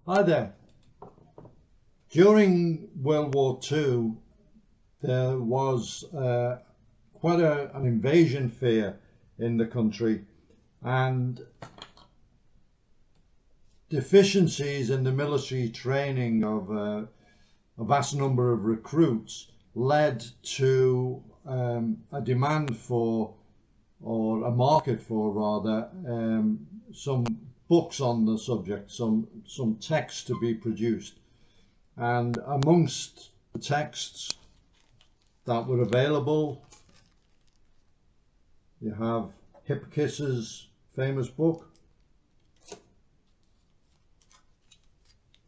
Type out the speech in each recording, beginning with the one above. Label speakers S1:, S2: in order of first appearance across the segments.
S1: Hi there. During World War II, there was quite an invasion fear in the country, and deficiencies in the military training of a vast number of recruits led to a demand for, or a market for rather, some books on the subject, some texts to be produced. And amongst the texts that were available, you have Hippokiss's famous book,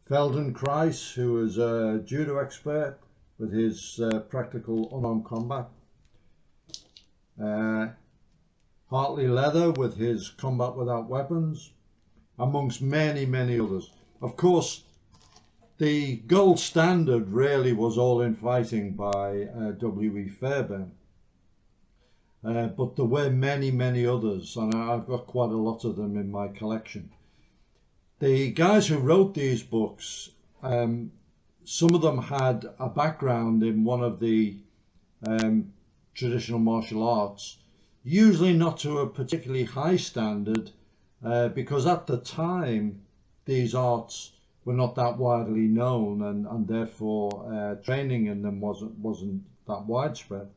S1: Feldenkrais, who is a judo expert with his practical unarmed combat, Hartley Leather with his combat without weapons, amongst many others. Of course, the gold standard really was All in Fighting by W.E. Fairbairn, but there were many others, and I've got quite a lot of them in my collection. The guys who wrote these books, some of them had a background in one of the traditional martial arts, usually not to a particularly high standard, because at the time these arts were not that widely known, and therefore training in them wasn't that widespread.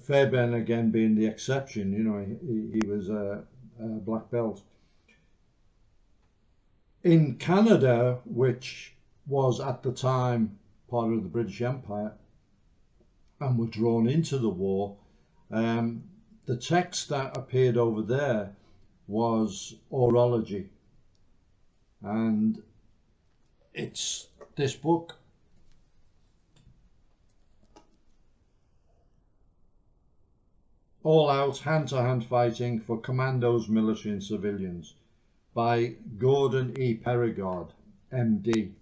S1: Fairbairn again being the exception, you know, he was a black belt. In Canada, which was at the time part of the British Empire and were drawn into the war, the text that appeared over there was Arwrology, and it's this book. All Out Hand-to-Hand Fighting for Commandos, Military and Civilians by Gordon E. Perrigard, MD.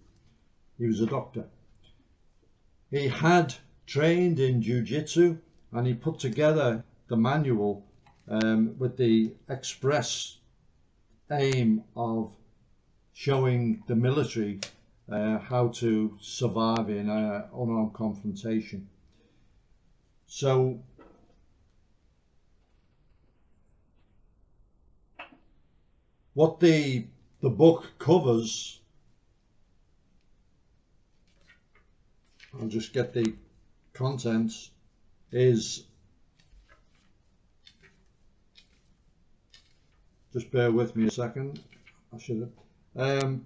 S1: He was a doctor. He had trained in jiu-jitsu, and he put together the manual with the express aim of showing the military how to survive in an unarmed confrontation. So what the book covers, I'll just get the contents, is, just bear with me a second, I should have,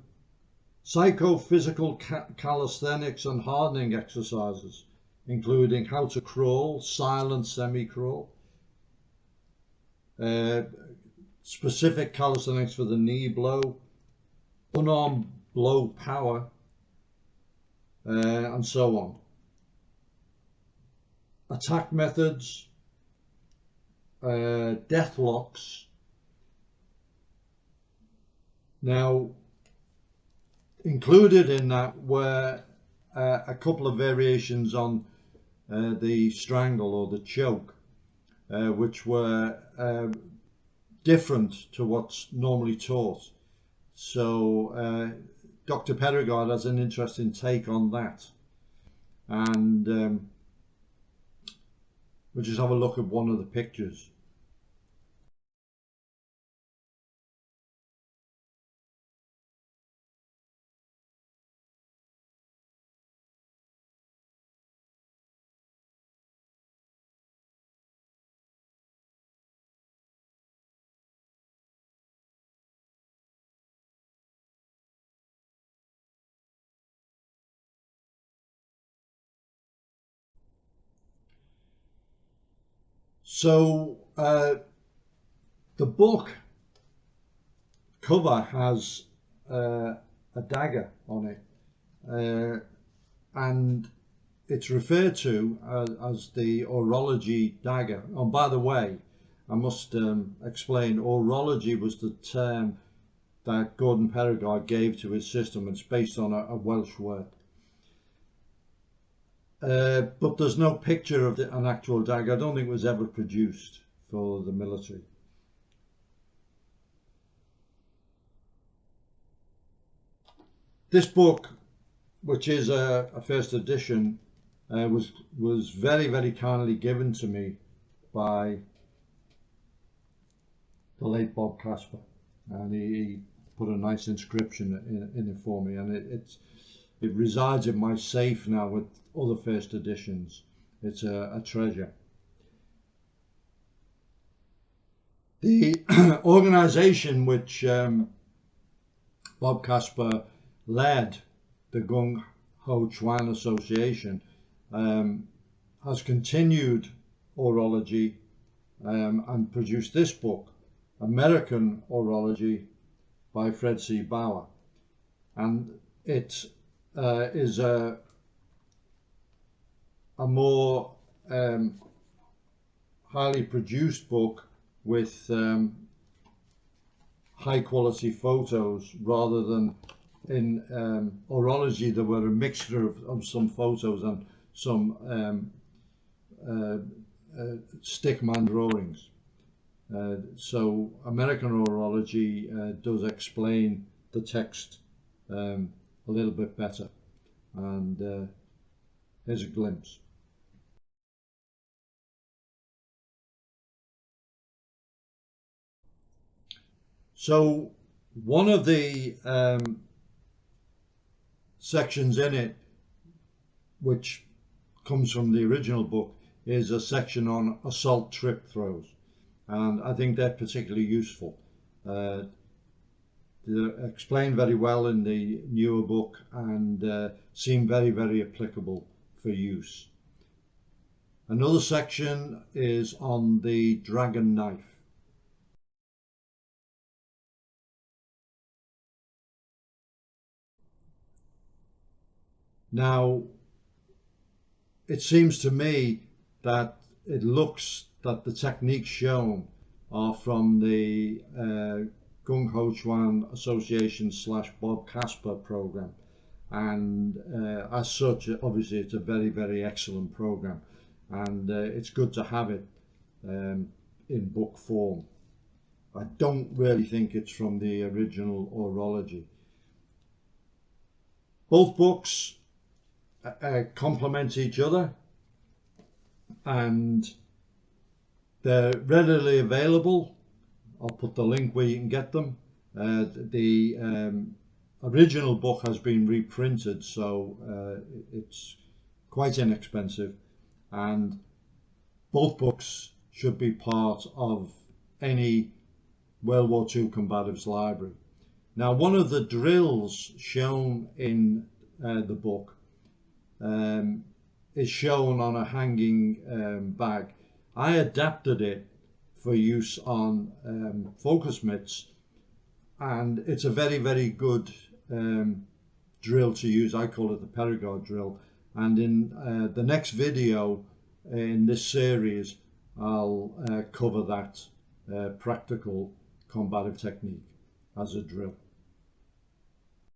S1: psychophysical calisthenics and hardening exercises, including how to crawl, silent semi-crawl, specific calisthenics for the knee blow, unarmed blow power, and so on. Attack methods, death locks. Now, included in that were a couple of variations on the strangle or the choke, which were different to what's normally taught. So Dr. Perrigard has an interesting take on that, and we'll just have a look at one of the pictures. So the book cover has a dagger on it, and it's referred to as the Arwrology dagger. Oh, by the way, I must explain, Arwrology was the term that Gordon Perrigard gave to his system. It's based on a Welsh word. But there's no picture of an actual dagger. I don't think it was ever produced for the military. This book, which is a first edition, was very, very kindly given to me by the late Bob Casper, and he put a nice inscription in it for me, and it resides in my safe now with other first editions. It's a treasure. The organization which Bob Casper led, the Gung Ho Chuan Association, has continued Arwrology and produced this book, American Arwrology by Fred C. Bauer. And it is a more highly produced book with high quality photos, rather than in Arwrology there were a mixture of some photos and some stickman drawings. So American Arwrology does explain the text a little bit better, and here's a glimpse. So one of the sections in it, which comes from the original book, is a section on assault trip throws, and I think they're particularly useful. They're explained very well in the newer book, and seem very, very applicable for use. Another section is on the dragon knife. Now, it seems to me that it looks that the techniques shown are from the Gung Ho Chuan Association / Bob Casper program, and as such, obviously it's a very, very excellent program, and it's good to have it in book form. I don't really think it's from the original Arwrology. Both books complement each other, and they're readily available. I'll put the link where you can get them. The original book has been reprinted, so it's quite inexpensive, and both books should be part of any World War II Combatives library. Now, one of the drills shown in the book is shown on a hanging bag. I adapted it for use on focus mitts, and it's a very, very good drill to use. I call it the Perrigard drill, and in the next video in this series I'll cover that practical combative technique as a drill.